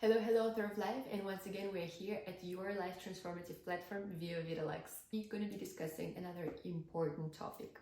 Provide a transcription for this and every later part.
Hello, author of life, and once again we're here at your life transformative platform, Via Vitalux. We're going to be discussing another important topic.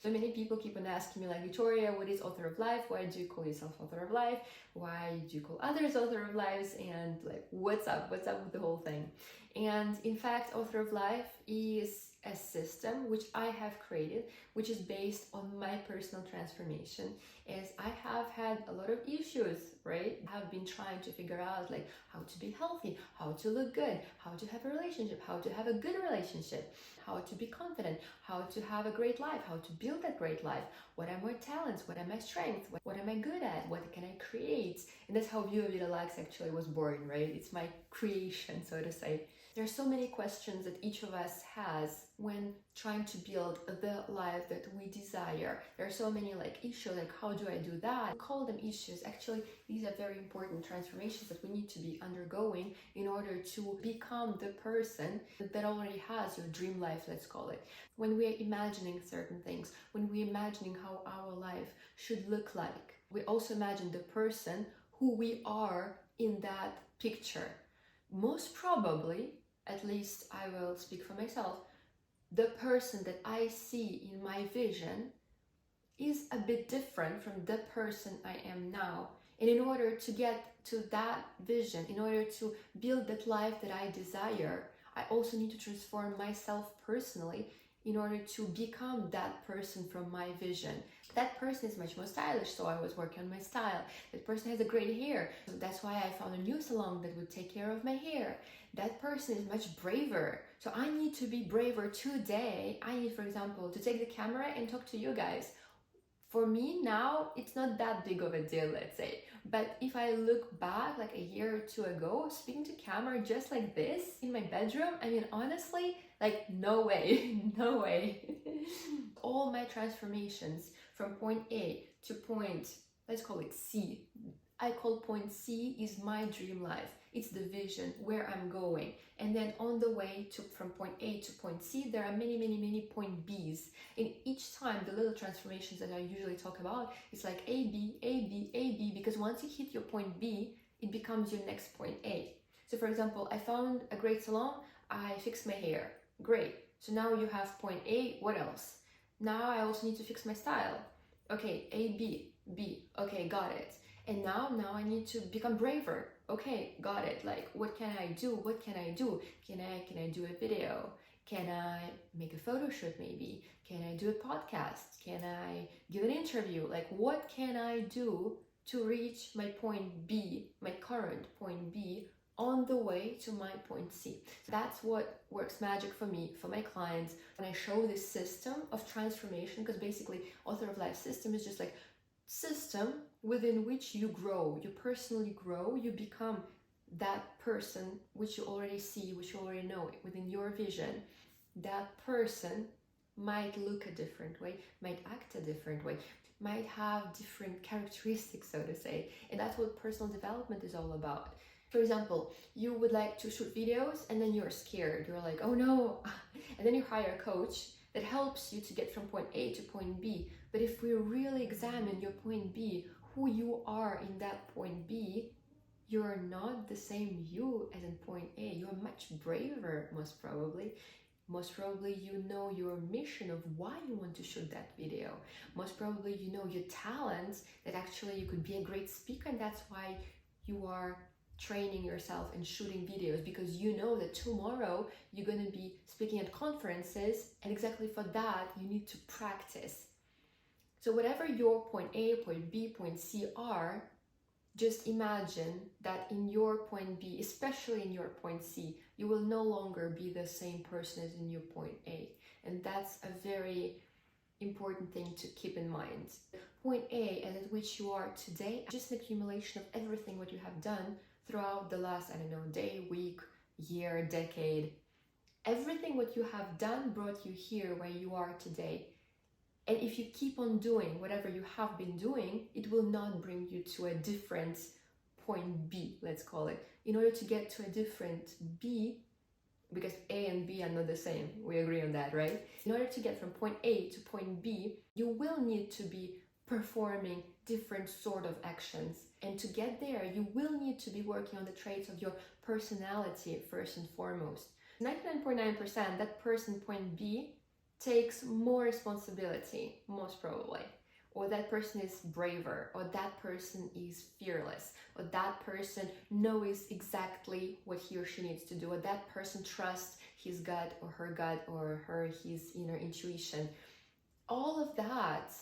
So many people keep on asking me, like, Victoria, what is author of life? Why do you call yourself author of life? Why do you call others author of lives? And like, what's up with the whole thing? And in fact, author of life is a system which I have created, which is based on my personal transformation, as I have had a lot of issues, right? I have been trying to figure out like how to be healthy, how to look good, how to have a relationship, how to have a good relationship, how to be confident, how to have a great life, how to build a great life, what are my talents, what are my strengths, what am I good at, what can I create? And that's how Via Vitalux actually was born, right? It's my creation, so to say. There are so many questions that each of us has when trying to build the life that we desire. There are so many like issues, like how do I do that? We call them issues. Actually, these are very important transformations that we need to be undergoing in order to become the person that already has your dream life, let's call it. When we are imagining certain things, when we're imagining how our life should look like, we also imagine the person who we are in that picture. Most probably, at least I will speak for myself, the person that I see in my vision is a bit different from the person I am now. And in order to get to that vision, in order to build that life that I desire, I also need to transform myself personally in order to become that person from my vision. That person is much more stylish, so I was working on my style. That person has a great hair, so that's why I found a new salon that would take care of my hair. That person is much braver, so I need to be braver today. I need, for example, to take the camera and talk to you guys. For me now, it's not that big of a deal, let's say. But if I look back like a year or two ago, speaking to camera just like this in my bedroom, I mean, honestly, like no way, no way. All my transformations from point A to point, let's call it C. I call point C is my dream life. It's the vision, where I'm going. And then on the way from point A to point C, there are many point Bs. And each time, the little transformations that I usually talk about, it's like A, B, A, B, A, B, because once you hit your point B, it becomes your next point A. So for example, I found a great salon, I fixed my hair. Great. So now you have point A, what else? Now I also need to fix my style. Okay, A, B, B, okay, got it. And now I need to become braver. Okay, got it. Like, what can I do? What can I do? Can I do a video? Can I make a photo shoot maybe? Can I do a podcast? Can I give an interview? Like, what can I do to reach my point B, my current point B, on the way to my point C? That's what works magic for me, for my clients, when I show this system of transformation, because basically author of life system is just like system within which you grow, you personally grow, you become that person which you already see, which you already know within your vision. That person might look a different way, might act a different way, might have different characteristics, so to say. And that's what personal development is all about. For example, you would like to shoot videos and then you're scared. You're like, oh no. And then you hire a coach that helps you to get from point A to point B. But if we really examine your point B, who you are in that point B, you're not the same you as in point A. You're much braver, most probably. Most probably you know your mission of why you want to shoot that video. Most probably you know your talents, that actually you could be a great speaker, and that's why you are training yourself and shooting videos, because you know that tomorrow you're going to be speaking at conferences, and exactly for that you need to practice. So whatever your point A, point B, point C are, just imagine that in your point B, especially in your point C, you will no longer be the same person as in your point A. And that's a very important thing to keep in mind. Point A, and at which you are today, just an accumulation of everything what you have done throughout the last, I don't know, day, week, year, decade. Everything what you have done brought you here where you are today. And if you keep on doing whatever you have been doing, it will not bring you to a different point B, let's call it. In order to get to a different B, because A and B are not the same, we agree on that, right? In order to get from point A to point B, you will need to be performing different sort of actions. And to get there, you will need to be working on the traits of your personality first and foremost. 99.9%, that person point B takes more responsibility, most probably. Or that person is braver, or that person is fearless, or that person knows exactly what he or she needs to do, or that person trusts his gut or her his inner intuition. All of that,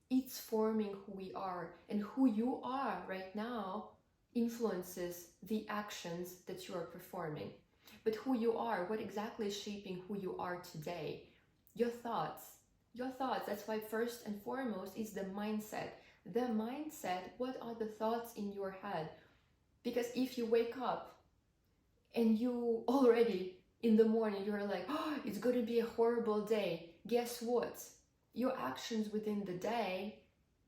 it's forming who we are, and who you are right now influences the actions that you are performing. But who you are, what exactly is shaping who you are today? Your thoughts. Your thoughts. That's why first and foremost is the mindset. The mindset, what are the thoughts in your head? Because if you wake up and you already in the morning, you're like, oh, it's going to be a horrible day. Guess what? Your actions within the day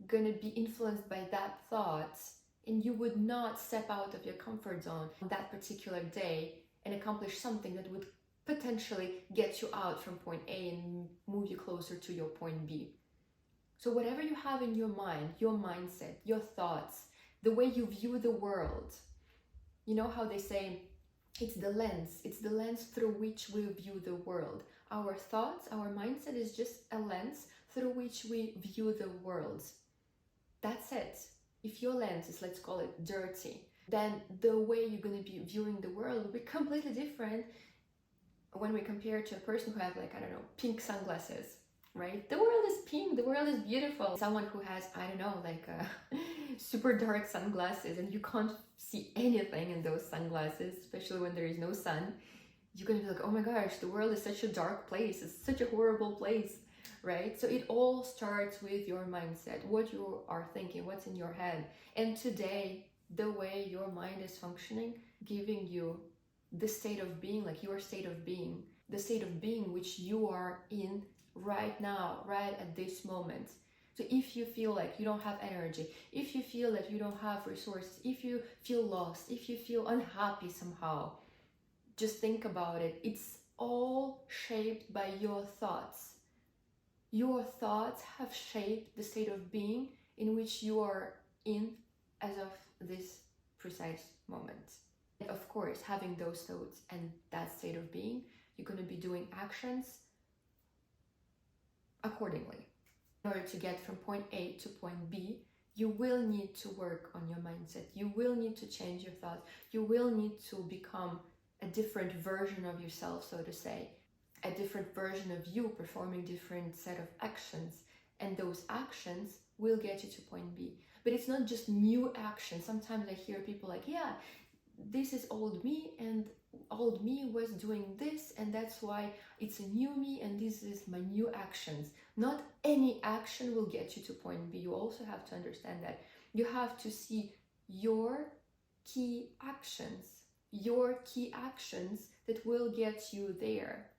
going to be influenced by that thought, and you would not step out of your comfort zone on that particular day and accomplish something that would potentially get you out from point A and move you closer to your point B. So whatever you have in your mind, your mindset, your thoughts, the way you view the world, you know how they say it's the lens through which we view the world. Our thoughts, our mindset is just a lens through which we view the world. That's it. If your lens is, let's call it, dirty, then the way you're going to be viewing the world will be completely different when we compare to a person who has, like, I don't know, pink sunglasses, right? The world is pink, the world is beautiful. Someone who has, I don't know, like super dark sunglasses, and you can't see anything in those sunglasses, especially when there is no sun, you're gonna be like, oh my gosh, the world is such a dark place, it's such a horrible place, right? So it all starts with your mindset, what you are thinking, what's in your head. And today, the way your mind is functioning, giving you the state of being, like your state of being, the state of being which you are in right now, right at this moment. So if you feel like you don't have energy, if you feel that you don't have resources, if you feel lost, if you feel unhappy somehow, just think about it. It's all shaped by your thoughts. Your thoughts have shaped the state of being in which you are in as of this precise moment. And of course, having those thoughts and that state of being, you're going to be doing actions accordingly. In order to get from point A to point B, you will need to work on your mindset. You will need to change your thoughts. You will need to become a different version of yourself, so to say, a different version of you performing different set of actions. And those actions will get you to point B. But it's not just new action. Sometimes I hear people like, yeah, this is old me, and old me was doing this, and that's why it's a new me, and this is my new actions. Not any action will get you to point B. You also have to understand that you have to see your key actions that will get you there.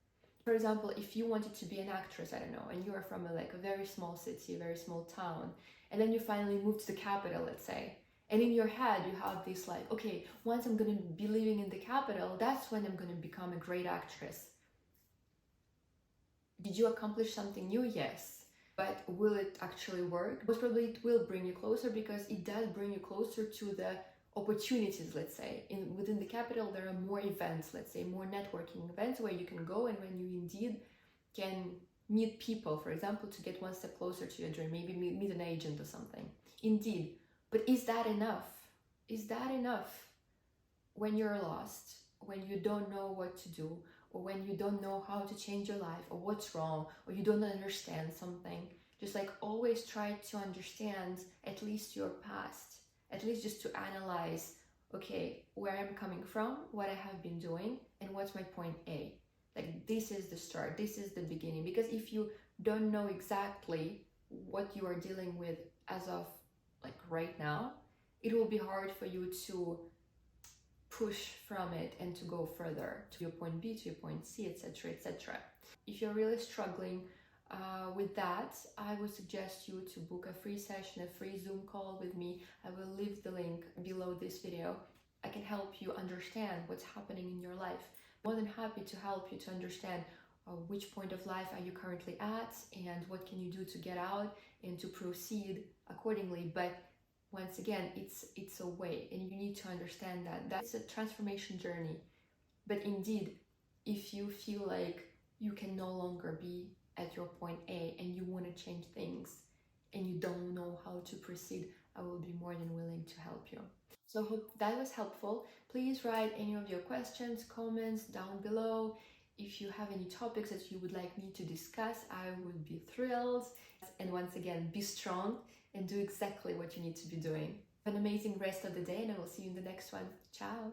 For example, if you wanted to be an actress, I don't know, and you are from a very small city, a very small town, and then you finally move to the capital, let's say, and in your head you have this like, okay, once I'm going to be living in the capital, that's when I'm going to become a great actress. Did you accomplish something new? Yes. But will it actually work? Most probably it will bring you closer, because it does bring you closer to the opportunities, let's say. Within the capital, there are more events, let's say, more networking events where you can go, and when you indeed can meet people, for example, to get one step closer to your dream, maybe meet an agent or something. Indeed. But is that enough? Is that enough when you're lost, when you don't know what to do, or when you don't know how to change your life, or what's wrong, or you don't understand something? Just like always try to understand at least your past, at least just to analyze, okay, where I'm coming from, what I have been doing, and what's my point A. Like, this is the start, this is the beginning. Because if you don't know exactly what you are dealing with as of right now, it will be hard for you to push from it and to go further to your point B, to your point C, etc., etc. If you're really struggling with that, I would suggest you to book a free session, a free Zoom call with me. I will leave the link below this video. I can help you understand what's happening in your life. More than happy to help you to understand which point of life are you currently at, and what can you do to get out, and to proceed accordingly. But once again, it's a way, and you need to understand that that's a transformation journey. But indeed, if you feel like you can no longer be at your point A and you want to change things and you don't know how to proceed, I will be more than willing to help you. So I hope that was helpful. Please write any of your questions, comments down below. If you have any topics that you would like me to discuss, I would be thrilled. And once again, be strong and do exactly what you need to be doing. Have an amazing rest of the day, and I will see you in the next one. Ciao!